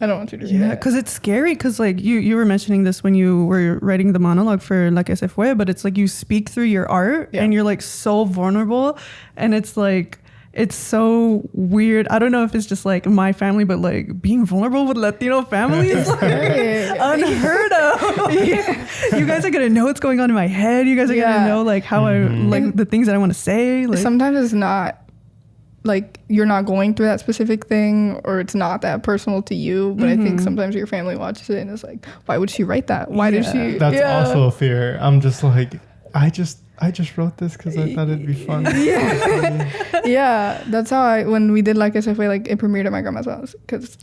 read it." Yeah, because it's scary. Because like you were mentioning this when you were writing the monologue for La Que Se Fue, but it's like you speak through your art, and you're like so vulnerable, and it's like. It's so weird. I don't know if it's just like my family, but like being vulnerable with Latino families is like unheard of. You guys are gonna know what's going on in my head. You guys are gonna know like how I like the things that I want to say. Like, sometimes it's not like you're not going through that specific thing, or it's not that personal to you. But I think sometimes your family watches it and it's like, why would she write that? Why did she? That's also a fear. I'm just like, I just wrote this because I thought it'd be fun. Yeah, that's how when we did Like I Said, like it premiered at my grandma's house because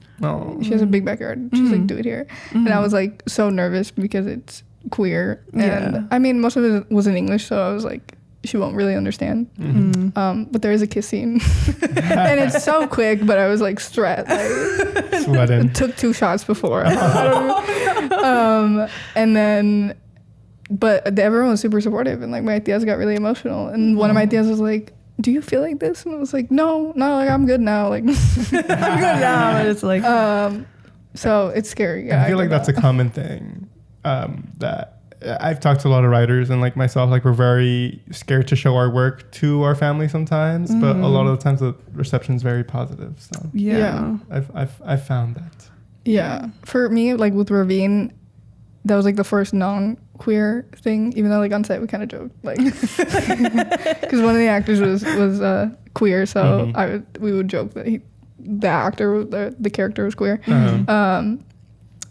she has a big backyard. She's like, do it here. And I was like so nervous because it's queer. And I mean, most of it was in English, so I was like, she won't really understand. But there is a kiss scene. And it's so quick, but I was like stressed. Like, sweating. Took 2 shots before. And then... But everyone was super supportive, and like my tias got really emotional. And one of my tias was like, "Do you feel like this?" And I was like, "No, like I'm good now. Like I'm good now." And it's like, so it's scary. Yeah, I feel like that's a common thing that I've talked to a lot of writers, and like myself, like we're very scared to show our work to our family sometimes, but a lot of the times the reception is very positive. So I've found that. Yeah, for me, like with Ravine, that was like the first non-queer thing, even though like on set we kind of joked, like, because one of the actors was queer, so we would joke that the character was queer, and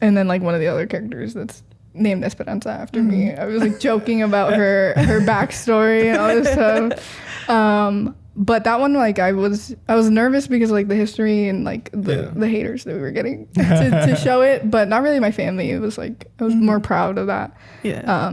then like one of the other characters that's named Esperanza after me, I was like joking about her backstory and all this stuff. But that one, like, I was nervous because like the history and like the haters that we were getting to show it, but not really my family. It was like I was more proud of that. Yeah.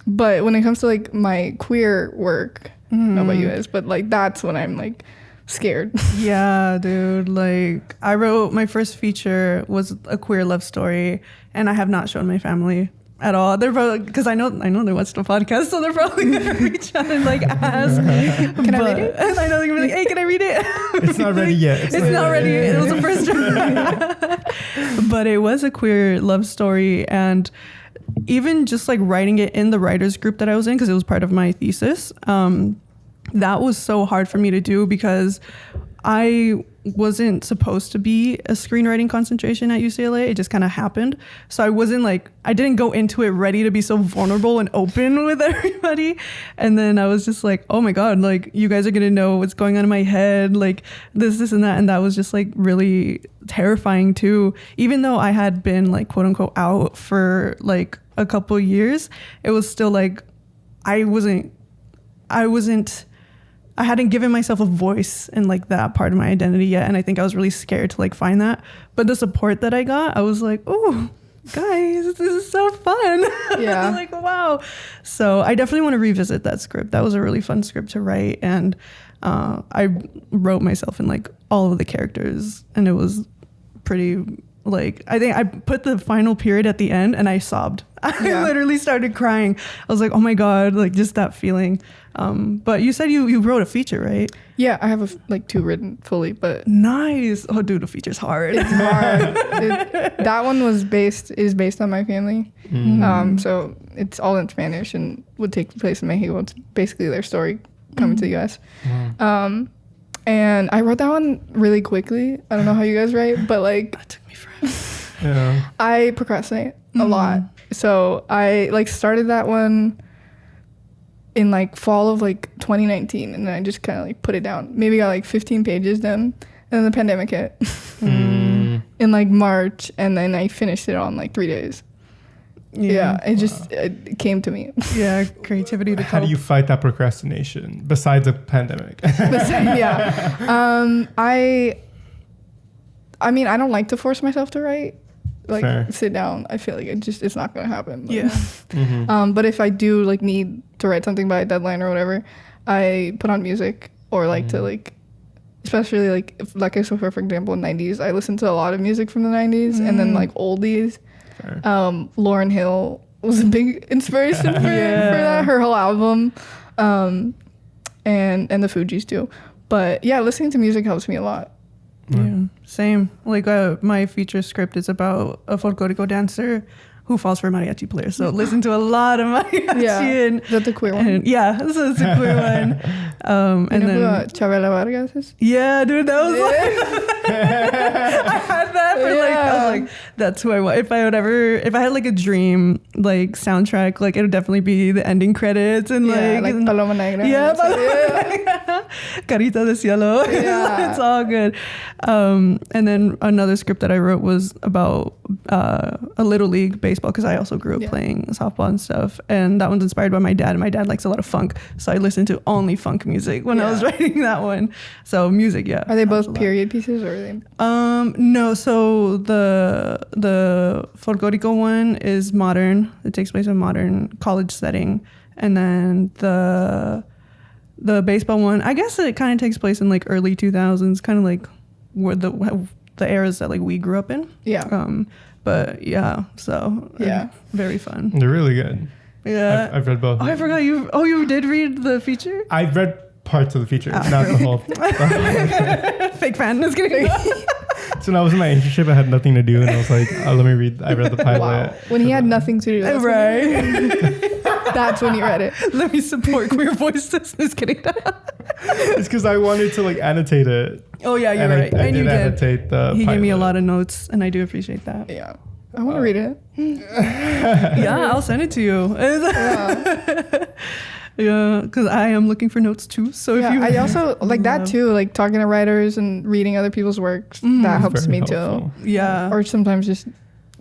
But when it comes to like my queer work, I don't know about you guys, but like that's when I'm like scared. Yeah, dude. Like I wrote my first feature was a queer love story, and I have not shown my family at all. They're probably, because I know they watch the podcast, so they're probably gonna reach out and like ask, "Can I read it?" And I know they're gonna be like, "Hey, can I read it?" It's not ready yet. It's not ready. It was the first draft. But it was a queer love story, and even just like writing it in the writers group that I was in, because it was part of my thesis, that was so hard for me to do because I wasn't supposed to be a screenwriting concentration at UCLA. It just kind of happened. So I didn't go into it ready to be so vulnerable and open with everybody. And then I was just like, oh my God, like you guys are going to know what's going on in my head, like this and that. And that was just like really terrifying too. Even though I had been like quote unquote out for like a couple years, it was still like, I hadn't given myself a voice in like that part of my identity yet. And I think I was really scared to like find that. But the support that I got, I was like, oh, guys, this is so fun. Yeah. Like, wow. So I definitely want to revisit that script. That was a really fun script to write. And I wrote myself in like all of the characters. And it was pretty like, I think I put the final period at the end and I sobbed. I literally started crying. I was like, oh my God, like just that feeling. But you said you wrote a feature, right? Yeah, I have like 2 written fully, but nice. Oh, dude, the feature's hard. It's hard. That one is based on my family. So it's all in Spanish and would take place in Mexico. It's basically their story coming to the U.S. Wow. And I wrote that one really quickly. I don't know how you guys write, but like that took me forever. Yeah. I procrastinate a lot. So I like started that one in like fall of like 2019, and then I just kind of like put it down. Maybe got like 15 pages done, and then the pandemic hit in like March, and then I finished it on like 3 days. It came to me. Yeah, creativity to How do cope. you fight that procrastination besides a pandemic? I mean, I don't like to force myself to write. Like, Fair. sit down. I feel like it's not gonna happen. Like, Yeah. Mm-hmm. but if I do like need to write something by a deadline or whatever, I put on music or like to like, especially like if, like I saw for example in 90s, I listened to a lot of music from the 90s and then like oldies. Fair. Lauryn Hill was a big inspiration for that. Her whole album, and the Fugees too. But yeah, listening to music helps me a lot. Yeah, same. Like my feature script is about a folklorico dancer who falls for a mariachi player. So listen to a lot of mariachi. Yeah, and, is that the queer one? and yeah, so it's a queer one. And you know then who Chavez Ravine is? yeah, dude, that was like I had that for like I was like that's who I want. If I had like a dream like soundtrack, like it would definitely be the ending credits and like Paloma Negra. yeah, Carita de Cielo. Yeah. It's all good. And then another script that I wrote was about a little league baseball because I also grew up playing softball and stuff. And that one's inspired by my dad. And my dad likes a lot of funk, so I listened to only funk music when I was writing that one. So music, yeah. Are they both period pieces or are they? No. So the folklorico one is modern. It takes place in a modern college setting, and then the baseball one, I guess it kind of takes place in like early 2000s, kind of like where the eras that like we grew up in. Yeah. But yeah, so very fun. They're really good. Yeah. I've read both. Oh, I forgot you. Oh, you did read the feature? I've read parts of the feature, not the whole. Fake fan. Just kidding. So when I was in my internship, I had nothing to do, and I was like, oh, let me read. I read the pilot. Wow. When he had nothing to do. That's Right. That's when he read it. Let me support queer voices. Just kidding. It's because I wanted to like annotate it. Oh yeah, you're And right. I And you did did. annotate the He gave me a pilot. lot of notes, and I do appreciate that. Yeah. I want to read it. Yeah, I'll send it to you. Yeah, because I am looking for notes too. So if you, I also like that too, like talking to writers and reading other people's works. That helps Very me helpful. too. yeah, Or sometimes just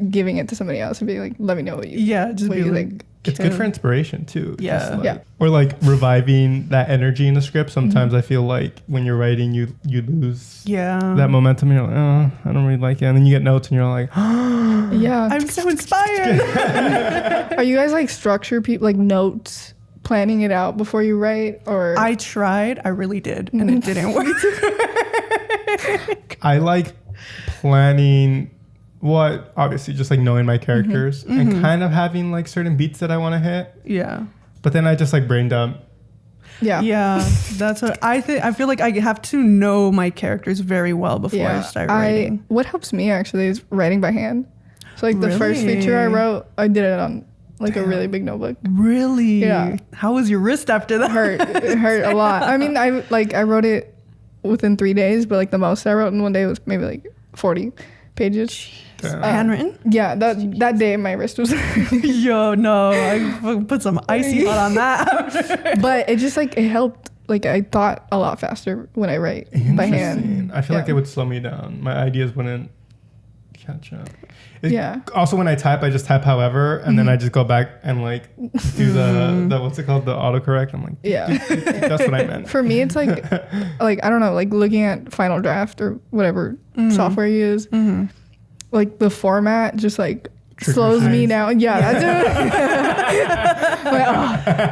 giving it to somebody else and being like, let me know what you just what be you like, think. It's good for inspiration too. Yeah. Just, like- Yeah. Or like reviving that energy in the script. Sometimes I feel like when you're writing, you lose that momentum. And you're like, oh, I don't really like it. And then you get notes, and you're like, Yeah. I'm so inspired. Are you guys like structure people like notes, planning it out before you write, or I tried. I really did, and it didn't work. I like planning. What obviously just like knowing my characters and kind of having like certain beats that I want to hit. Yeah. But then I just like brain dump. Yeah, that's what I think. I feel like I have to know my characters very well before I start writing. What helps me actually is writing by hand. So like the first feature I wrote, I did it on like a really big notebook. Really? Yeah. How was your wrist after that? It hurt a lot. I mean, I wrote it within 3 days, but like the most I wrote in one day was maybe like 40 pages. Handwritten? Yeah, that day my wrist was Yo, no, I put some icy hot on that. but it just like it helped. Like I thought a lot faster when I write by hand. I feel like it would slow me down. My ideas wouldn't catch up. Yeah. Also, when I type, I just type however, and then I just go back and like do the what's it called, the autocorrect. I'm like, Yeah. that's what I meant. For me, it's like I don't know, like looking at Final Draft or whatever software you use. Like the format just like slows me down. Yeah, that's it. Like,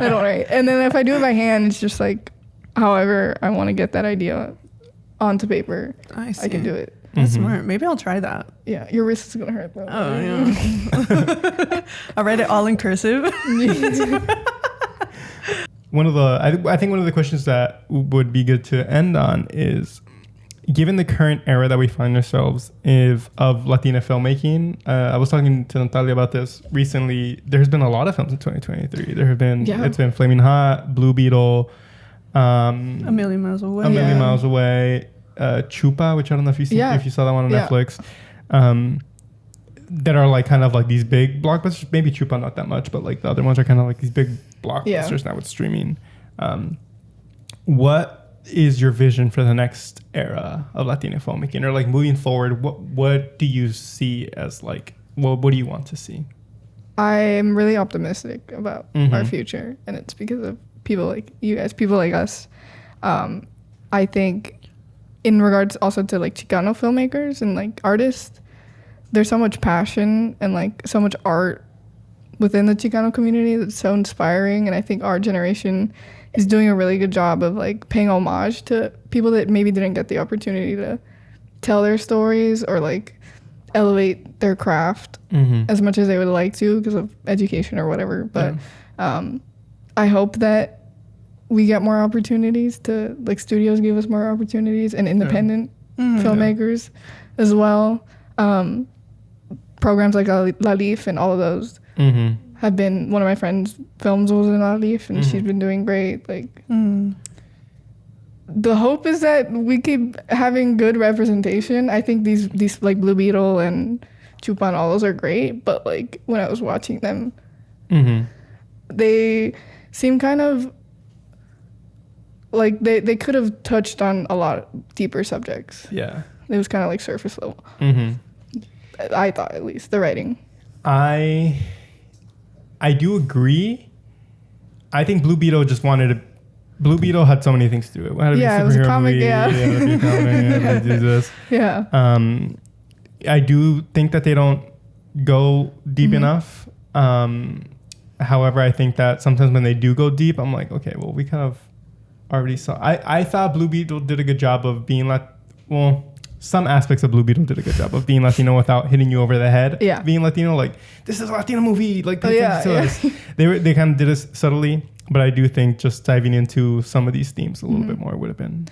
I don't write. And then if I do it by hand, it's just like however I want to get that idea onto paper. I can do it. That's smart. Maybe I'll try that. Yeah, your wrist is gonna hurt though. Oh yeah. I'll write it all in cursive. One of the I think one of the questions that would be good to end on is, given the current era that we find ourselves of Latina filmmaking, I was talking to Natalia about this recently. There's been a lot of films in 2023. There have been, it's been Flaming Hot, Blue Beetle, A Million Miles Away. A Million Miles Away, Chupa, which I don't know if you saw that one on Netflix. That are like kind of like these big blockbusters. Maybe Chupa not that much, but like the other ones are kind of like these big blockbusters now with streaming. What is your vision for the next era of Latina filmmaking, or like moving forward? What do you see as like what do you want to see? I'm really optimistic about Mm-hmm. our future, and it's because of people like you guys, people like us. I think in regards also to like Chicano filmmakers and like artists, there's so much passion and like so much art within the Chicano community that's so inspiring, and I think our generation is doing a really good job of like paying homage to people that maybe didn't get the opportunity to tell their stories or like elevate their craft as much as they would like to because of education or whatever. But I hope that we get more opportunities to like studios give us more opportunities and independent filmmakers as well. Programs like La Leaf and all of those have been, one of my friends' films was in La Leaf and she's been doing great. Like the hope is that we keep having good representation. I think these like Blue Beetle and Chupan, all those are great, but like when I was watching them, they seem kind of like they could have touched on a lot deeper subjects. Yeah. It was kind of like surface level. I thought, at least, the writing. I do agree. I think Blue Beetle just wanted to. Blue Beetle had so many things to do. It had to be Yeah, it was a comic, movie, yeah. It had to be a comic, it had to do this. Yeah. I do think that they don't go deep enough. However, I think that sometimes when they do go deep, I'm like, okay, well, we kind of already saw. I thought Blue Beetle did a good job of being some aspects of Blue Beetle did a good job of being Latino without hitting you over the head. Yeah. Being Latino, like, this is a Latino movie. Like, pay attention to us. Yeah. They kind of did it subtly, but I do think just diving into some of these themes a little bit more would have been,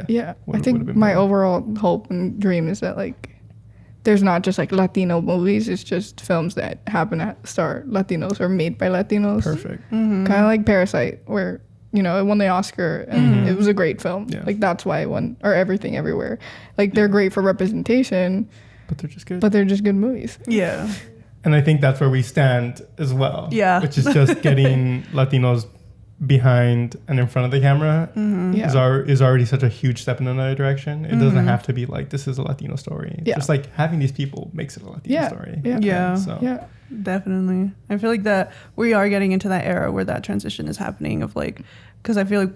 Yeah. I think my overall hope and dream is that, like, there's not just, like, Latino movies. It's just films that happen to star Latinos or made by Latinos. Perfect. Kind of like Parasite, where, you know, it won the Oscar and it was a great film. Yeah. Like, that's why it won, or Everything Everywhere. Like, they're great for representation. But they're just good. But they're just good movies. Yeah. And I think that's where we stand as well. Yeah. Which is just getting Latinos behind and in front of the camera is already such a huge step in another direction. It doesn't have to be like, this is a Latino story. Yeah. Just like having these people makes it a Latino story. Yeah. So. Yeah. Definitely. I feel like that we are getting into that era where that transition is happening of like, because I feel like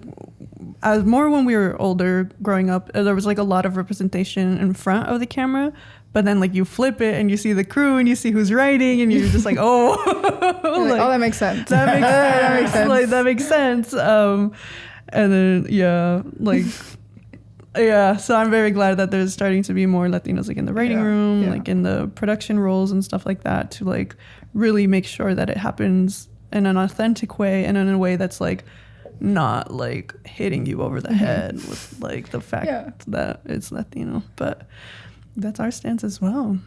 as more when we were older growing up, there was like a lot of representation in front of the camera, but then like you flip it and you see the crew and you see who's writing and you're just like, oh, like, oh, that makes sense. That makes sense. Like, that makes sense. And then, so I'm very glad that there's starting to be more Latinos like in the writing room, like in the production roles and stuff like that, to like really make sure that it happens in an authentic way and in a way that's like not like hitting you over the head with like the fact that it's Latino. But that's our stance as well.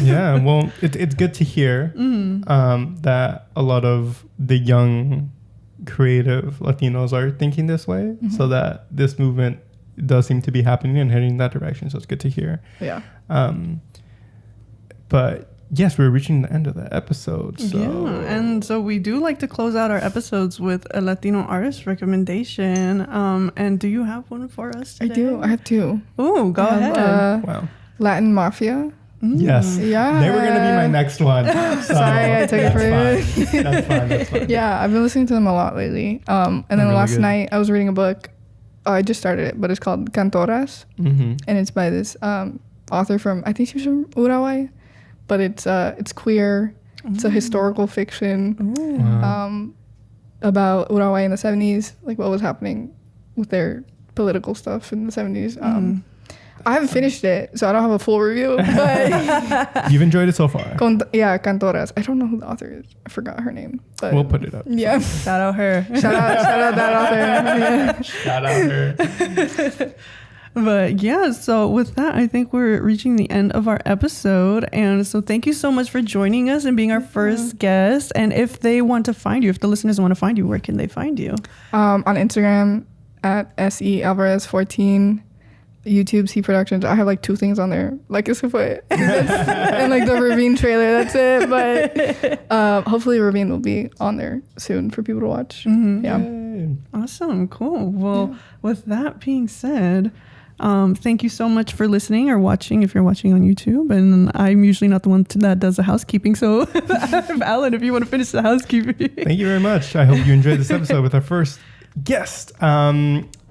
Yeah, well, it's good to hear that a lot of the young creative Latinos are thinking this way, so that this movement does seem to be happening and heading in that direction. So it's good to hear. Yeah. But yes, we're reaching the end of the episode. So. Yeah, and so we do like to close out our episodes with a Latino artist recommendation. And do you have one for us today? I do. I have two. Oh, go ahead. Wow. Latin Mafia. Yes. Yeah. They were going to be my next one. So Sorry, I took it for you. That's fine. Yeah, I've been listening to them a lot lately. And then really last good. night I was reading a book. I just started it, but it's called Cantoras. And it's by this author from, I think she was from Uruguay, but it's queer. It's a historical fiction about Uruguay in the 70s, like what was happening with their political stuff in the 70s. I haven't finished it, so I don't have a full review, but You've enjoyed it so far. Cantoras. I don't know who the author is. I forgot her name. But We'll put it up. yeah. Shout out her. Shout out that author. Yeah. Shout out her. But yeah, so with that, I think we're reaching the end of our episode. And so thank you so much for joining us and being our first guest. And if they want to find you, if the listeners want to find you, where can they find you? On Instagram at SE Alvarez 14. YouTube C Productions. I have like 2 things on there, like it's and like the Ravine trailer. That's it. But hopefully Ravine will be on there soon for people to watch. Yeah. Awesome. Cool. Well, with that being said, Thank you so much for listening or watching if you're watching on YouTube. And I'm usually not the one that does the housekeeping. So Alan, if you want to finish the housekeeping. Thank you very much. I hope you enjoyed this episode with our first guest.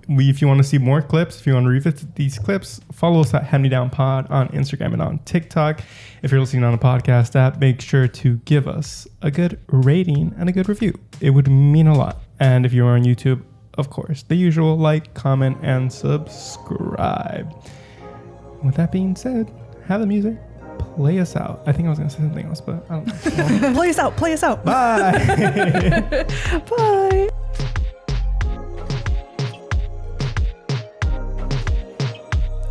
If you want to see more clips, if you want to revisit these clips, follow us at Hand Me Down Pod on Instagram and on TikTok. If you're listening on a podcast app, make sure to give us a good rating and a good review. It would mean a lot. And if you're on YouTube, of course, the usual like, comment, and subscribe. With that being said, have the music. Play us out. I think I was going to say something else, but I don't know. Play us out. Play us out. Bye. Bye.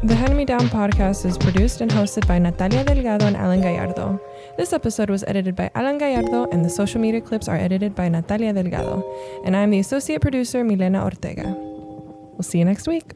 The Hand Me Down podcast is produced and hosted by Natalia Delgado and Alan Gallardo. This episode was edited by Alan Gallardo, and the social media clips are edited by Natalia Delgado. And I'm the associate producer, Milena Ortega. We'll see you next week.